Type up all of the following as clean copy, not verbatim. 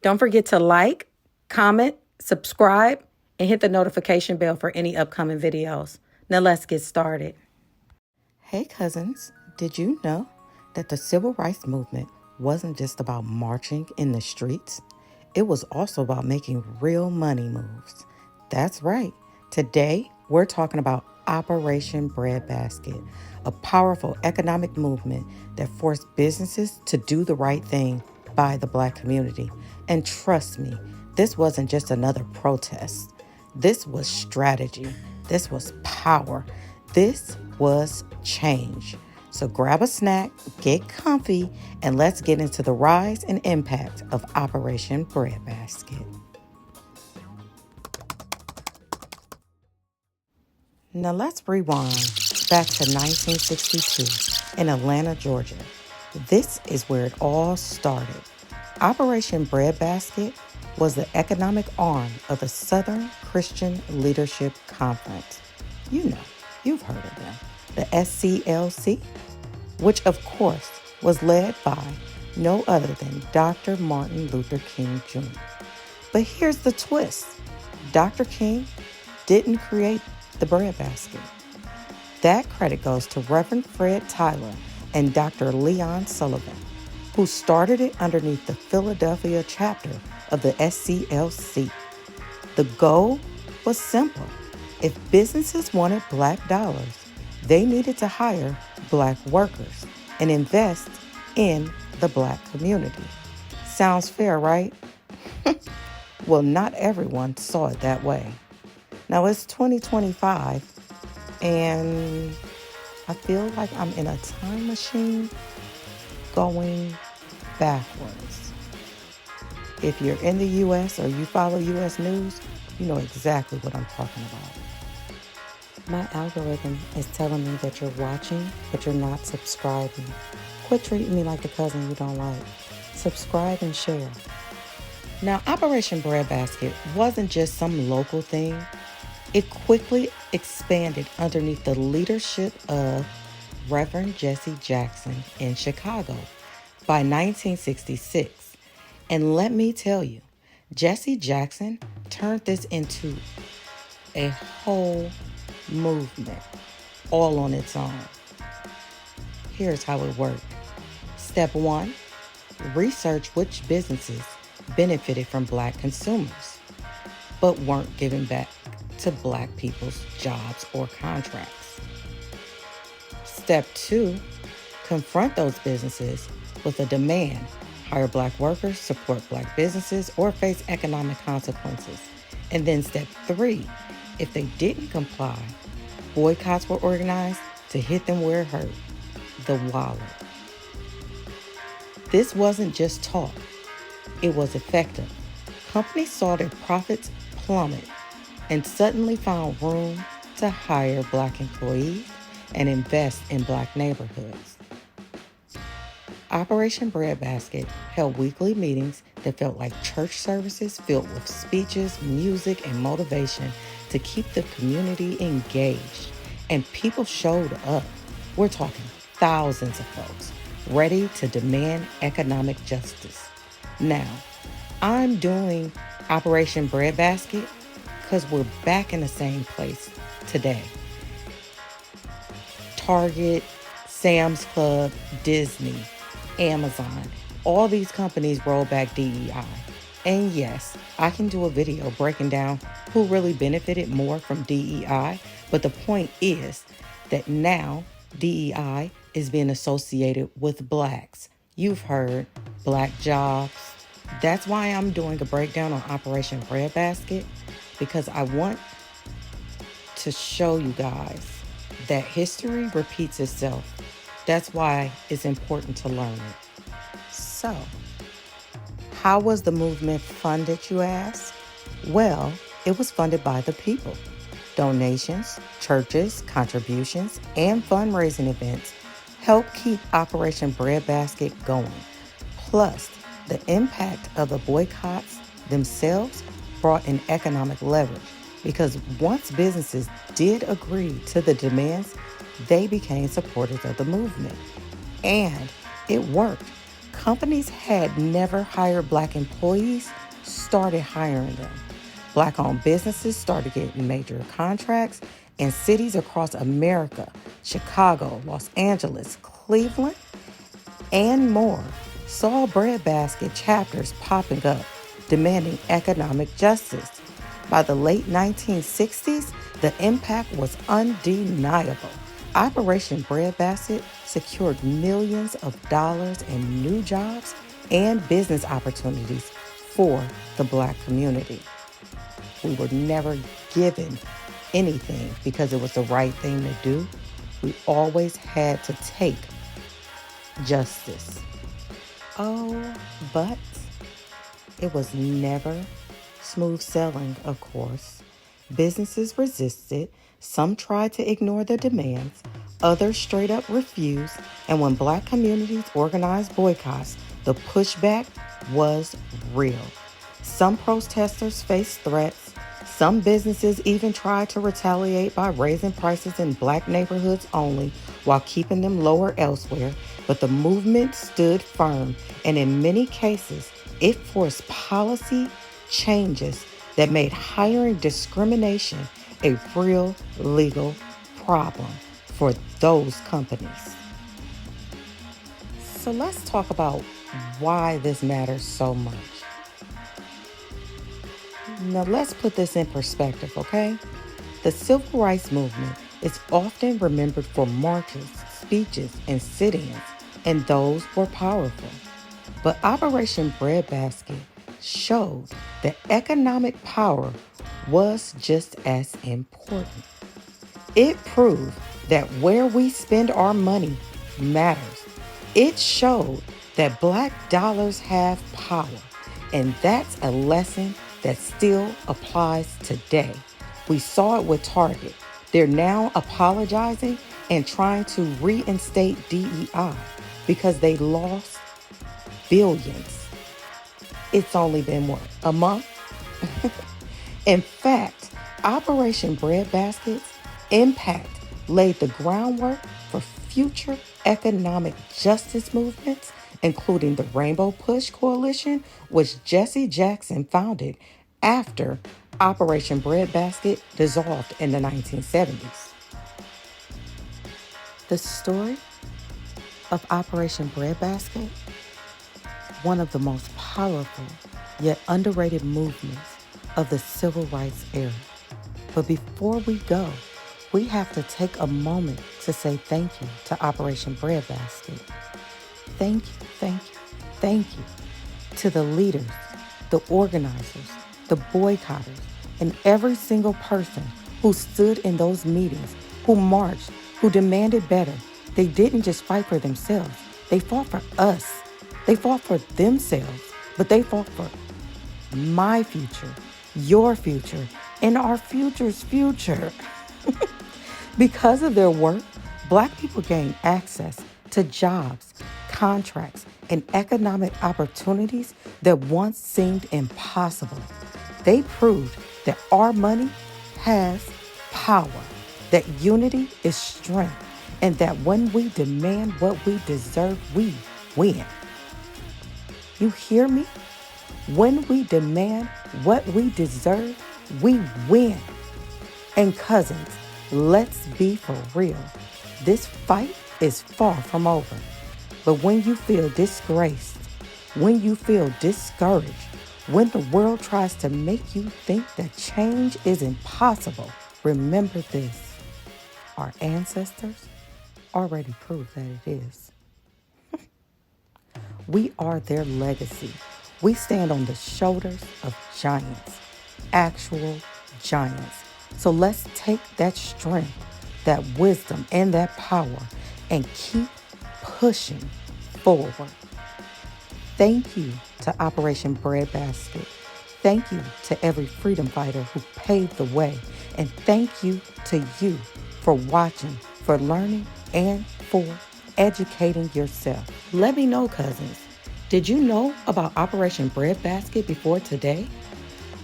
Don't forget to like, comment, subscribe, and hit the notification bell for any upcoming videos. Now let's get started. Hey cousins, did you know that the civil rights movement wasn't just about marching in the streets? It was also about making real money moves. That's right. Today, we're talking about Operation Breadbasket, a powerful economic movement that forced businesses to do the right thing by the Black community. And trust me, this wasn't just another protest. This was strategy. This was power. This was change. So grab a snack, get comfy, and let's get into the rise and impact of Operation Breadbasket. Now let's rewind back to 1962 in Atlanta, Georgia. This is where it all started. Operation Breadbasket was the economic arm of the Southern Christian Leadership Conference. You know, you've heard of them, the SCLC, which of course was led by no other than Dr. Martin Luther King Jr. But here's the twist. Dr. King didn't create the breadbasket. That credit goes to Reverend Fred Tyler and Dr. Leon Sullivan, who started it underneath the Philadelphia chapter of the SCLC. The goal was simple. If businesses wanted Black dollars, they needed to hire Black workers and invest in the Black community. Sounds fair, right? Well, not everyone saw it that way. Now it's 2025, and I feel like I'm in a time machine going backwards. If you're in the U.S. or you follow U.S. news, you know exactly what I'm talking about. My algorithm is telling me that you're watching, but you're not subscribing. Quit treating me like the cousin you don't like. Subscribe and share. Now, Operation Breadbasket wasn't just some local thing. It quickly expanded underneath the leadership of Reverend Jesse Jackson in Chicago by 1966. And let me tell you, Jesse Jackson turned this into a whole movement all on its own. Here's how it worked. Step 1, research which businesses benefited from Black consumers, but weren't giving back to Black people's jobs or contracts. Step 2, confront those businesses with a demand. Hire Black workers, support Black businesses, or face economic consequences. And then step 3, if they didn't comply, boycotts were organized to hit them where it hurt, the wallet. This wasn't just talk. It was effective. Companies saw their profits plummet and suddenly found room to hire Black employees and invest in Black neighborhoods. Operation Breadbasket held weekly meetings that felt like church services filled with speeches, music, and motivation to keep the community engaged. And people showed up. We're talking thousands of folks ready to demand economic justice. Now, I'm doing Operation Breadbasket because we're back in the same place today. Target, Sam's Club, Disney, Amazon, all these companies roll back DEI. And yes, I can do a video breaking down who really benefited more from DEI, but the point is that now DEI is being associated with Blacks. You've heard Black jobs. That's why I'm doing a breakdown on Operation Breadbasket, because I want to show you guys that history repeats itself. That's why it's important to learn it. So, how was the movement funded, you ask? Well, it was funded by the people. Donations, churches, contributions, and fundraising events helped keep Operation Breadbasket going. Plus, the impact of the boycotts themselves brought in economic leverage, because once businesses did agree to the demands, they became supporters of the movement. And it worked. Companies had never hired Black employees, started hiring them. Black-owned businesses started getting major contracts, and cities across America, Chicago, Los Angeles, Cleveland, and more, saw breadbasket chapters popping up, demanding economic justice. By the late 1960s, the impact was undeniable. Operation Breadbasket secured millions of dollars in new jobs and business opportunities for the Black community. We were never given anything because it was the right thing to do. We always had to take justice. Oh, but it was never smooth sailing, of course. Businesses resisted. Some tried to ignore the demands. Others straight up refused. And when Black communities organized boycotts, the pushback was real. Some protesters faced threats. Some businesses even tried to retaliate by raising prices in Black neighborhoods only while keeping them lower elsewhere. But the movement stood firm, and in many cases, it forced policy changes that made hiring discrimination a real legal problem for those companies. So let's talk about why this matters so much. Now let's put this in perspective, okay? The civil rights movement is often remembered for marches, speeches, and sit-ins, and those were powerful. But Operation Breadbasket showed that economic power was just as important. It proved that where we spend our money matters. It showed that Black dollars have power, and that's a lesson that still applies today. We saw it with Target. They're now apologizing and trying to reinstate DEI because they lost billions. It's only been what, a month? In fact, Operation Breadbasket's impact laid the groundwork for future economic justice movements, including the Rainbow Push Coalition, which Jesse Jackson founded after Operation Breadbasket dissolved in the 1970s. The story of Operation Breadbasket, one of the most powerful yet underrated movements of the civil rights era. But before we go, we have to take a moment to say thank you to Operation Breadbasket. Thank you, thank you, thank you to the leaders, the organizers, the boycotters, and every single person who stood in those meetings, who marched, who demanded better. They didn't just fight for themselves. They fought for us. They fought for themselves, but they fought for my future, your future, and our future's future. Because of their work, Black people gained access to jobs, contracts, and economic opportunities that once seemed impossible. They proved that our money has power, that unity is strength, and that when we demand what we deserve, we win. You hear me? When we demand what we deserve, we win. And cousins, let's be for real. This fight is far from over. But when you feel disgraced, when you feel discouraged, when the world tries to make you think that change is impossible, remember this. Our ancestors already proved that it is. We are their legacy. We stand on the shoulders of giants, actual giants. So let's take that strength, that wisdom, and that power and keep pushing forward. Thank you to Operation Breadbasket. Thank you to every freedom fighter who paved the way. And thank you to you for watching, for learning, and for educating yourself. Let me know, cousins. Did you know about Operation Breadbasket before today?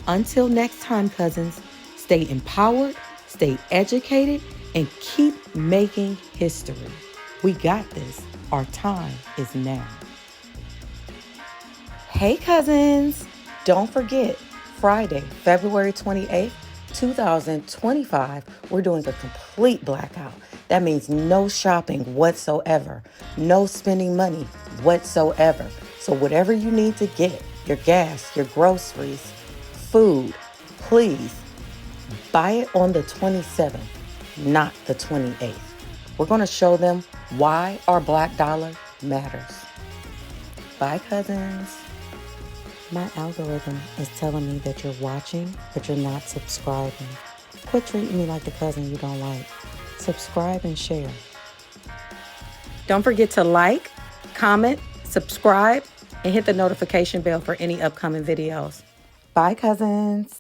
Until next time, cousins, stay empowered, stay educated, and keep making history. We got this. Our time is now. Hey, cousins! Don't forget, Friday, February 28th, 2025, we're doing a complete blackout. That means no shopping whatsoever, no spending money whatsoever. So whatever you need to get, your gas, your groceries, food, please buy it on the 27th, not the 28th. We're going to show them why our black dollar matters. Bye, cousins. My algorithm is telling me that you're watching, but you're not subscribing. Quit treating me like the cousin you don't like. Subscribe and share. Don't forget to like, comment, subscribe, and hit the notification bell for any upcoming videos. Bye, cousins.